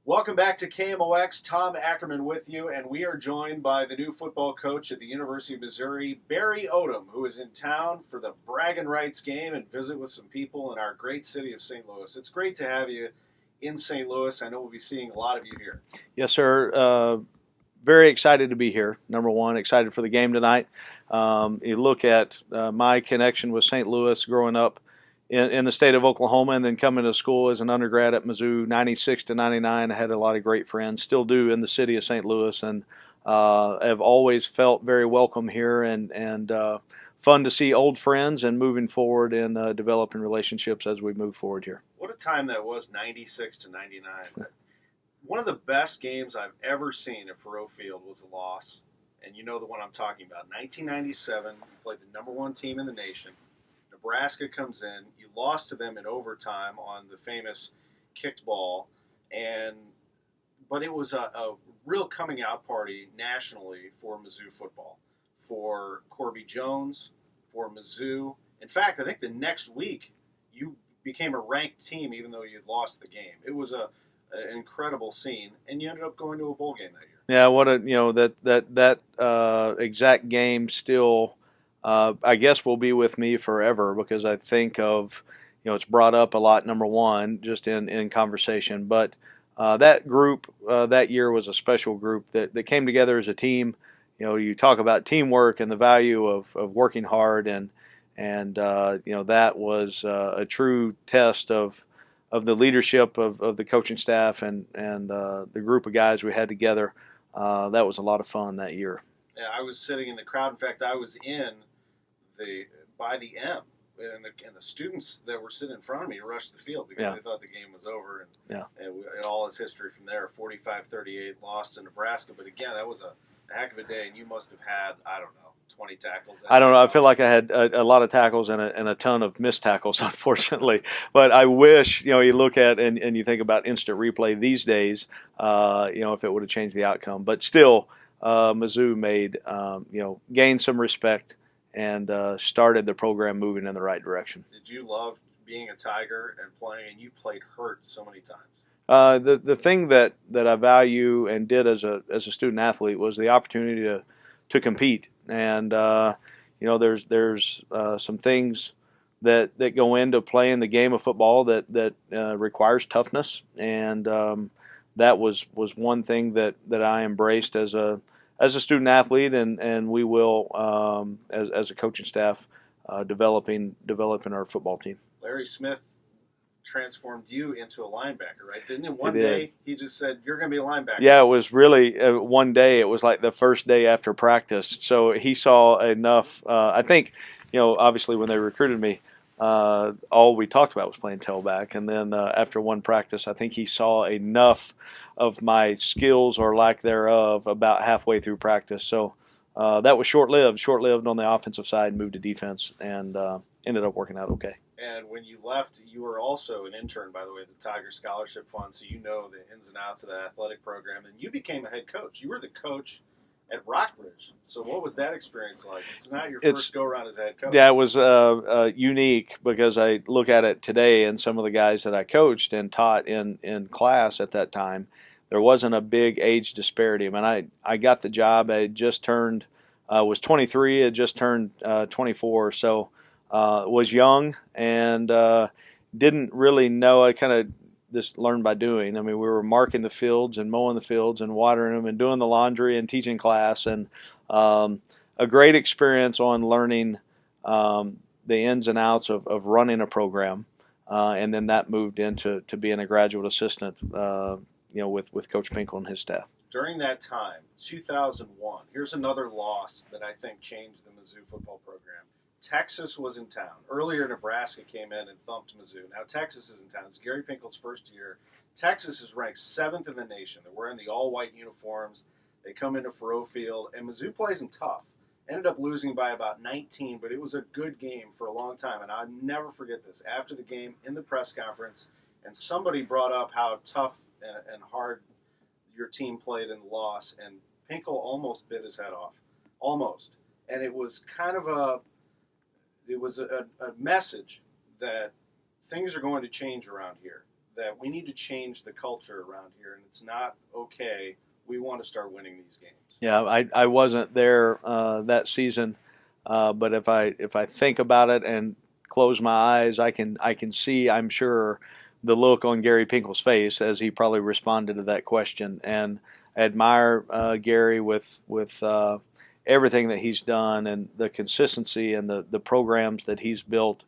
Welcome back to KMOX. Tom Ackerman with you, and we are joined by the new football coach at the University of Missouri, Barry Odom, who is in town for the bragging rights game and visit with some people in our great city of St. Louis. It's great to have you in St. Louis. I know we'll be seeing a lot of you here. Yes, sir. Very excited to be here. Number one, excited for the game tonight. You look at my connection with St. Louis growing up in the state of Oklahoma and then coming to school as an undergrad at Mizzou, 96 to 99. I had a lot of great friends, still do in the city of St. Louis, and have always felt very welcome here and fun to see old friends and moving forward and developing relationships as we move forward here. What a time that was, 96 to 99. One of the best games I've ever seen at Faurot Field was a loss, and you know the one I'm talking about. 1997, you played the number one team in the nation. Nebraska comes in. You lost to them in overtime on the famous kicked ball, but it was a real coming out party nationally for Mizzou football, for Corby Jones, for Mizzou. In fact, I think the next week you became a ranked team even though you had lost the game. It was an incredible scene, and you ended up going to a bowl game that year. Yeah, what a that exact game still. I guess will be with me forever because I think of, it's brought up a lot, number one, just in conversation. But that group that year was a special group that came together as a team. You talk about teamwork and the value of working hard, and that was a true test of the leadership of the coaching staff and the group of guys we had together. That was a lot of fun that year. Yeah, I was sitting in the crowd. In fact, I was by the M, and the students that were sitting in front of me rushed the field because they thought the game was over, and all its history from there. 45-38 lost to Nebraska, but again, that was a heck of a day, and you must have had, I don't know, 20 tackles. I don't know. I feel like I had a lot of tackles and a ton of missed tackles, unfortunately. But I wish, you look at and you think about instant replay these days, if it would have changed the outcome. But still, Mizzou gained some respect and started the program moving in the right direction. Did you love being a Tiger and playing? And you played hurt so many times. The thing that I value and did as a student athlete was the opportunity to compete. And there's some things that go into playing the game of football that requires toughness, and that was one thing that I embraced as a student athlete, and we will as a coaching staff developing our football team. Larry Smith transformed you into a linebacker, right? Didn't it? One day he just said, "You're going to be a linebacker." Yeah, it was really one day. It was like the first day after practice. So he saw enough. I think, obviously when they recruited me, all we talked about was playing tailback. And then after one practice, I think he saw enough of my skills or lack thereof about halfway through practice. So that was short-lived on the offensive side, moved to defense, and ended up working out okay. And when you left, you were also an intern, by the way, the Tiger Scholarship Fund, so you know the ins and outs of that athletic program. And you became a head coach. You were the coach at Rockbridge. So what was that experience like? It's not your first go-around as a head coach. Yeah, it was unique because I look at it today, and some of the guys that I coached and taught in class at that time, there wasn't a big age disparity. I mean, I got the job. I had just turned, was 23, had just turned 24, so was young and didn't really know. I kind of just learned by doing. I mean, we were marking the fields and mowing the fields and watering them and doing the laundry and teaching class, and a great experience on learning the ins and outs of running a program, and then that moved into being a graduate assistant, with Coach Pinkel and his staff. During that time, 2001, here's another loss that I think changed the Mizzou football program. Texas was in town. Earlier, Nebraska came in and thumped Mizzou. Now Texas is in town. It's Gary Pinkel's first year. Texas is ranked 7th in the nation. They're wearing the all-white uniforms. They come into Faurot Field, and Mizzou plays them tough. Ended up losing by about 19, but it was a good game for a long time. And I'll never forget this. After the game, in the press conference, and somebody brought up how tough and hard your team played in the loss, and Pinkel almost bit his head off. Almost. And it was kind of a message that things are going to change around here. that we need to change the culture around here, and it's not okay. We want to start winning these games. Yeah, I wasn't there that season, but if I think about it and close my eyes, I can see, I'm sure, the look on Gary Pinkel's face as he probably responded to that question. And I admire Gary with everything that he's done and the consistency and the programs that he's built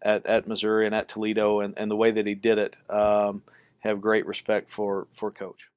at Missouri and at Toledo, and the way that he did it. Have great respect for Coach.